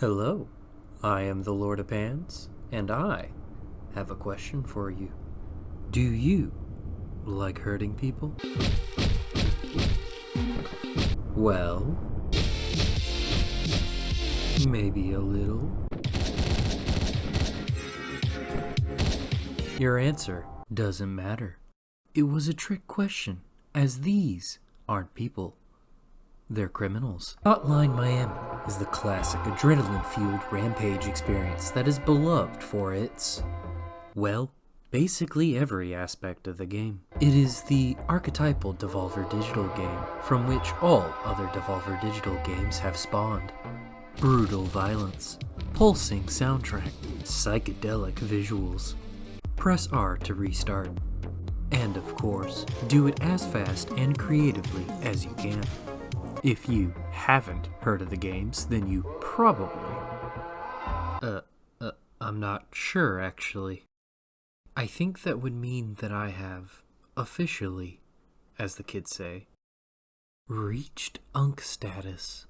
Hello, I am the LordofPans, and I have a question for you. Do you like hurting people? Well, maybe a little. Your answer doesn't matter. It was a trick question, as these aren't people. They're criminals. Hotline Miami is the classic adrenaline-fueled rampage experience that is beloved for its, well, basically every aspect of the game. It is the archetypal Devolver Digital game from which all other Devolver Digital games have spawned. Brutal violence, pulsing soundtrack, psychedelic visuals. Press R to restart. And of course, do it as fast and creatively as you can. If you haven't heard of the games, then you probably... I'm not sure, actually. I think that would mean that I have, officially, as the kids say, reached Unk status.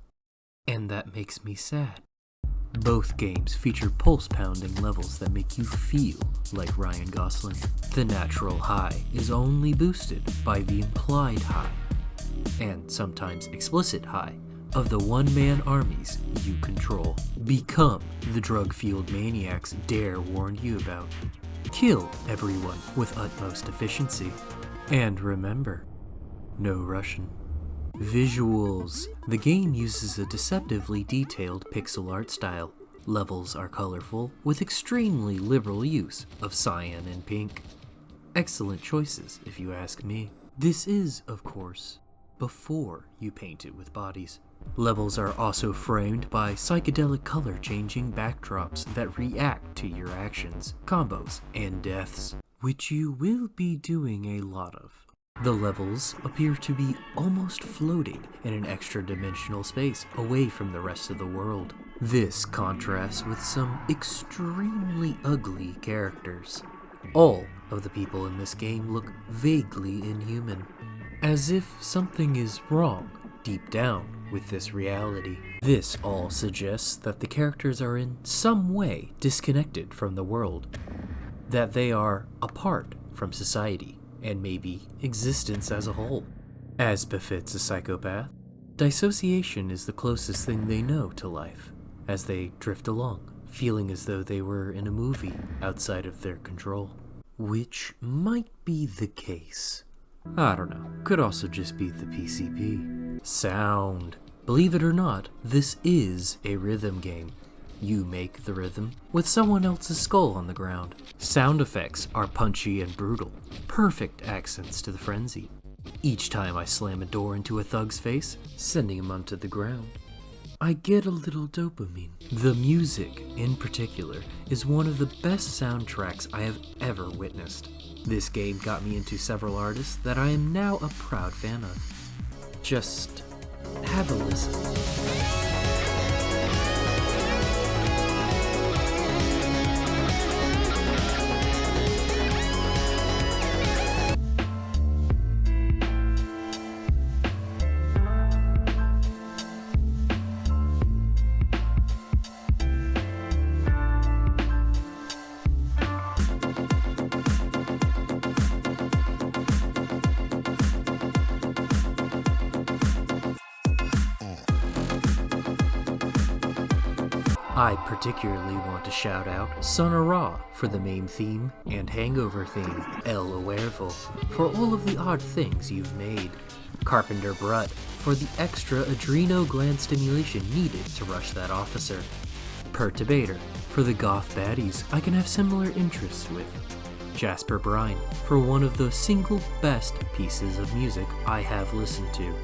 And that makes me sad. Both games feature pulse-pounding levels that make you feel like Ryan Gosling. The natural high is only boosted by the implied high, and sometimes explicit high, of the one-man armies you control. Become the drug-fueled maniacs Dare warned you about. Kill everyone with utmost efficiency. And remember, no Russian. Visuals. The game uses a deceptively detailed pixel art style. Levels are colorful, with extremely liberal use of cyan and pink. Excellent choices, if you ask me. This is, of course, before you paint it with bodies. Levels are also framed by psychedelic color-changing backdrops that react to your actions, combos, and deaths, which you will be doing a lot of. The levels appear to be almost floating in an extra-dimensional space away from the rest of the world. This contrasts with some extremely ugly characters. All of the people in this game look vaguely inhuman, as if something is wrong deep down with this reality. This all suggests that the characters are in some way disconnected from the world, that they are apart from society and maybe existence as a whole. As befits a psychopath, dissociation is the closest thing they know to life, as they drift along, feeling as though they were in a movie outside of their control. Which might be the case. I don't know, could also just be the PCP. Sound. Believe it or not, this is a rhythm game. You make the rhythm with someone else's skull on the ground. Sound effects are punchy and brutal, perfect accents to the frenzy. Each time I slam a door into a thug's face, sending him onto the ground, I get a little dopamine. The music, in particular, is one of the best soundtracks I have ever witnessed. This game got me into several artists that I am now a proud fan of. Just have a listen. I particularly want to shout out Sonora for the main theme and Hangover theme, El Oervo for all of the odd things you've made, Carpenter Brut for the extra adreno gland stimulation needed to rush that officer, Perturbator for the goth baddies I can have similar interests with, Jasper Brine for one of the single best pieces of music I have listened to,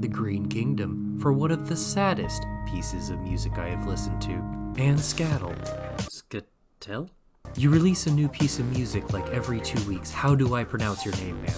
The Green Kingdom for one of the saddest pieces of music I have listened to, and Scattle. Scatel? You release a new piece of music like every 2 weeks. How do I pronounce your name, man?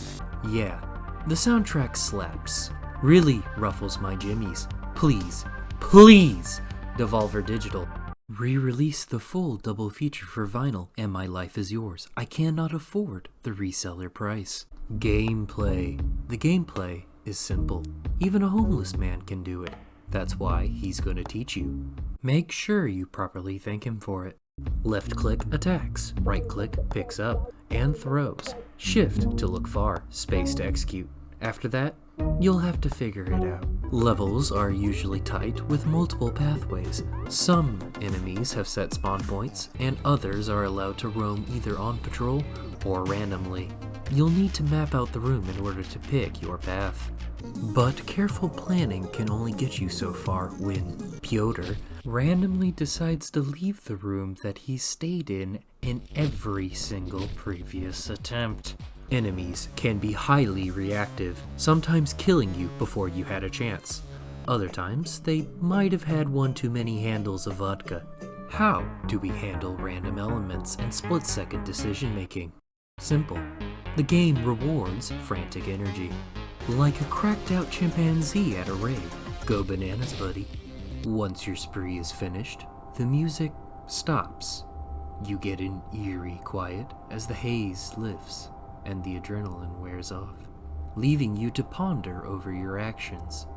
Yeah, the soundtrack slaps. Really ruffles my jimmies. Please, please, Devolver Digital, re-release the full double feature for vinyl and My Life Is Yours. I cannot afford the reseller price. Gameplay. The gameplay is simple. Even a homeless man can do it. That's why he's gonna teach you. Make sure you properly thank him for it. Left click attacks, right click picks up and throws, shift to look far, space to execute. After that, you'll have to figure it out. Levels are usually tight with multiple pathways. Some enemies have set spawn points, and others are allowed to roam either on patrol or randomly. You'll need to map out the room in order to pick your path. But careful planning can only get you so far when Pyotr randomly decides to leave the room that he stayed in every single previous attempt. Enemies can be highly reactive, sometimes killing you before you had a chance. Other times, they might have had one too many handles of vodka. How do we handle random elements and split-second decision-making? Simple. The game rewards frantic energy. Like a cracked-out chimpanzee at a rave. Go bananas, buddy. Once your spree is finished, the music stops. You get an eerie quiet as the haze lifts and the adrenaline wears off, leaving you to ponder over your actions.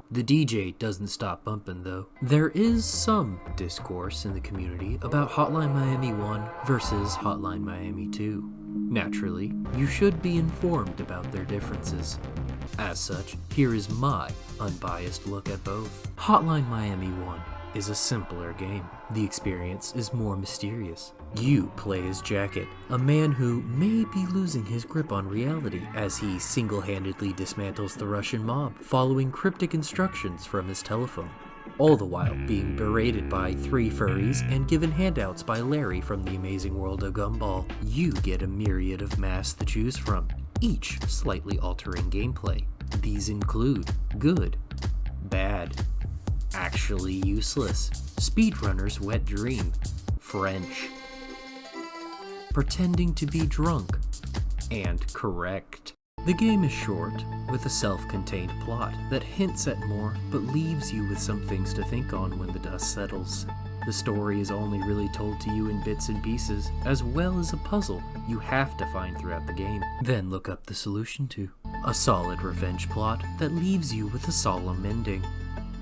The DJ doesn't stop bumping though. There is some discourse in the community about Hotline Miami 1 versus Hotline Miami 2. Naturally, you should be informed about their differences. As such, here is my unbiased look at both. Hotline Miami 1 is a simpler game. The experience is more mysterious. You play as Jacket, a man who may be losing his grip on reality as he single-handedly dismantles the Russian mob, following cryptic instructions from his telephone, all the while being berated by 3 furries and given handouts by Larry from The Amazing World of Gumball. You get a myriad of masks to choose from, each slightly altering gameplay. These include good, bad, actually useless, speedrunner's wet dream, French, pretending to be drunk, and correct. The game is short, with a self-contained plot that hints at more but leaves you with some things to think on when the dust settles. The story is only really told to you in bits and pieces, as well as a puzzle you have to find throughout the game, then look up the solution to. A solid revenge plot that leaves you with a solemn ending.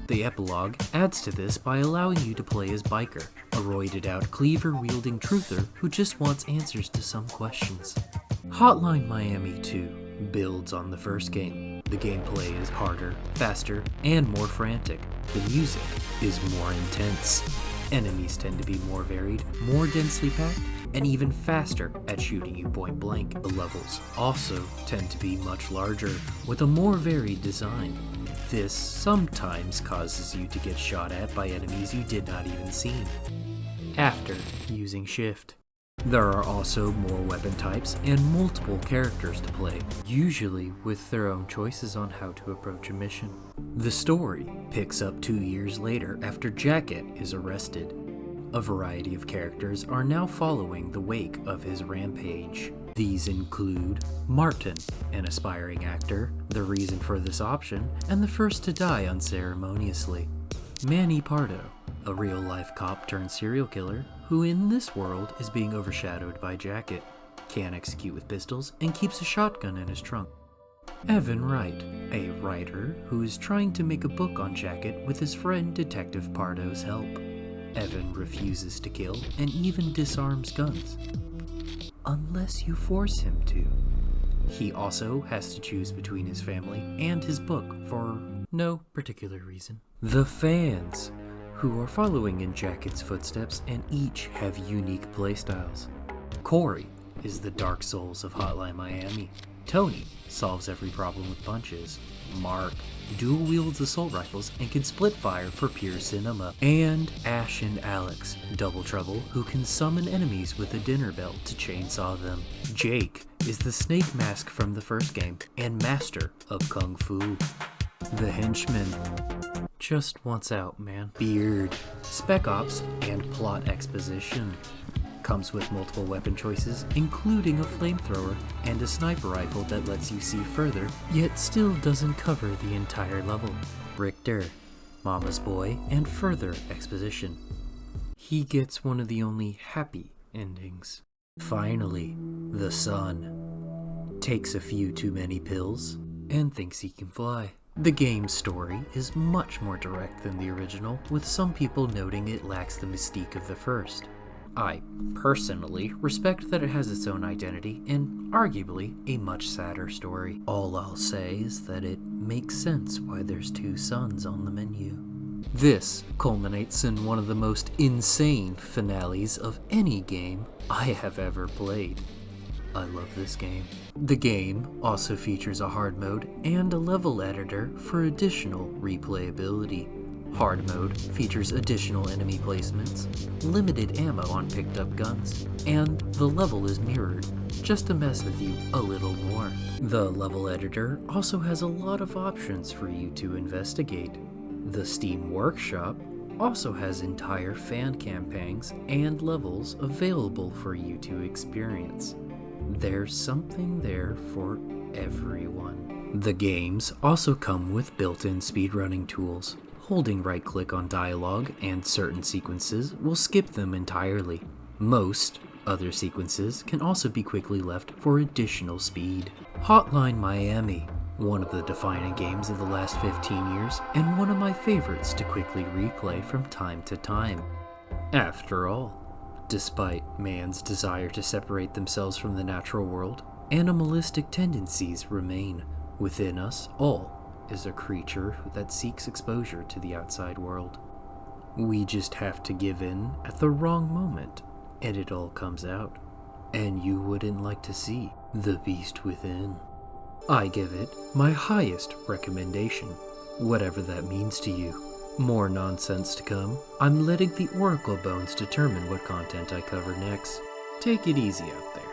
The epilogue adds to this by allowing you to play as Biker, a roided-out cleaver-wielding truther who just wants answers to some questions. Hotline Miami 2 builds on the first game. The gameplay is harder, faster, and more frantic. The music is more intense. Enemies tend to be more varied, more densely packed, and even faster at shooting you point blank. The levels also tend to be much larger, with a more varied design. This sometimes causes you to get shot at by enemies you did not even see after using shift. There are also more weapon types and multiple characters to play, usually with their own choices on how to approach a mission. The story picks up 2 years later after Jacket is arrested. A variety of characters are now following the wake of his rampage. These include Martin, an aspiring actor, the reason for this option, and the first to die unceremoniously. Manny Pardo, a real-life cop turned serial killer who in this world is being overshadowed by Jacket, can execute with pistols, and keeps a shotgun in his trunk. Evan Wright, a writer who is trying to make a book on Jacket with his friend Detective Pardo's help. Evan refuses to kill and even disarms guns, unless you force him to. He also has to choose between his family and his book for no particular reason. The fans, who are following in Jacket's footsteps and each have unique playstyles. Corey is the Dark Souls of Hotline Miami. Tony solves every problem with punches. Mark dual wields assault rifles and can split fire for pure cinema. And Ash and Alex, double trouble, who can summon enemies with a dinner bell to chainsaw them. Jake is the snake mask from the first game and master of Kung Fu. The henchman just wants out, man. Beard, Spec Ops, and plot exposition. Comes with multiple weapon choices, including a flamethrower and a sniper rifle that lets you see further, yet still doesn't cover the entire level. Richter, Mama's boy, and further exposition. He gets one of the only happy endings. Finally, the son takes a few too many pills and thinks he can fly. The game's story is much more direct than the original, with some people noting it lacks the mystique of the first. I, personally, respect that it has its own identity and, arguably, a much sadder story. All I'll say is that it makes sense why there's two suns on the menu. This culminates in one of the most insane finales of any game I have ever played. I love this game. The game also features a hard mode and a level editor for additional replayability. Hard mode features additional enemy placements, limited ammo on picked up guns, and the level is mirrored, just to mess with you a little more. The level editor also has a lot of options for you to investigate. The Steam Workshop also has entire fan campaigns and levels available for you to experience. There's something there for everyone. The games also come with built-in speedrunning tools. Holding right-click on dialogue and certain sequences will skip them entirely. Most other sequences can also be quickly left for additional speed. Hotline Miami, one of the defining games of the last 15 years, and one of my favorites to quickly replay from time to time. After all, despite man's desire to separate themselves from the natural world, animalistic tendencies remain. Within us all is a creature that seeks exposure to the outside world. We just have to give in at the wrong moment, and it all comes out. And you wouldn't like to see the beast within. I give it my highest recommendation, whatever that means to you. More nonsense to come. I'm letting the Oracle Bones determine what content I cover next. Take it easy out there.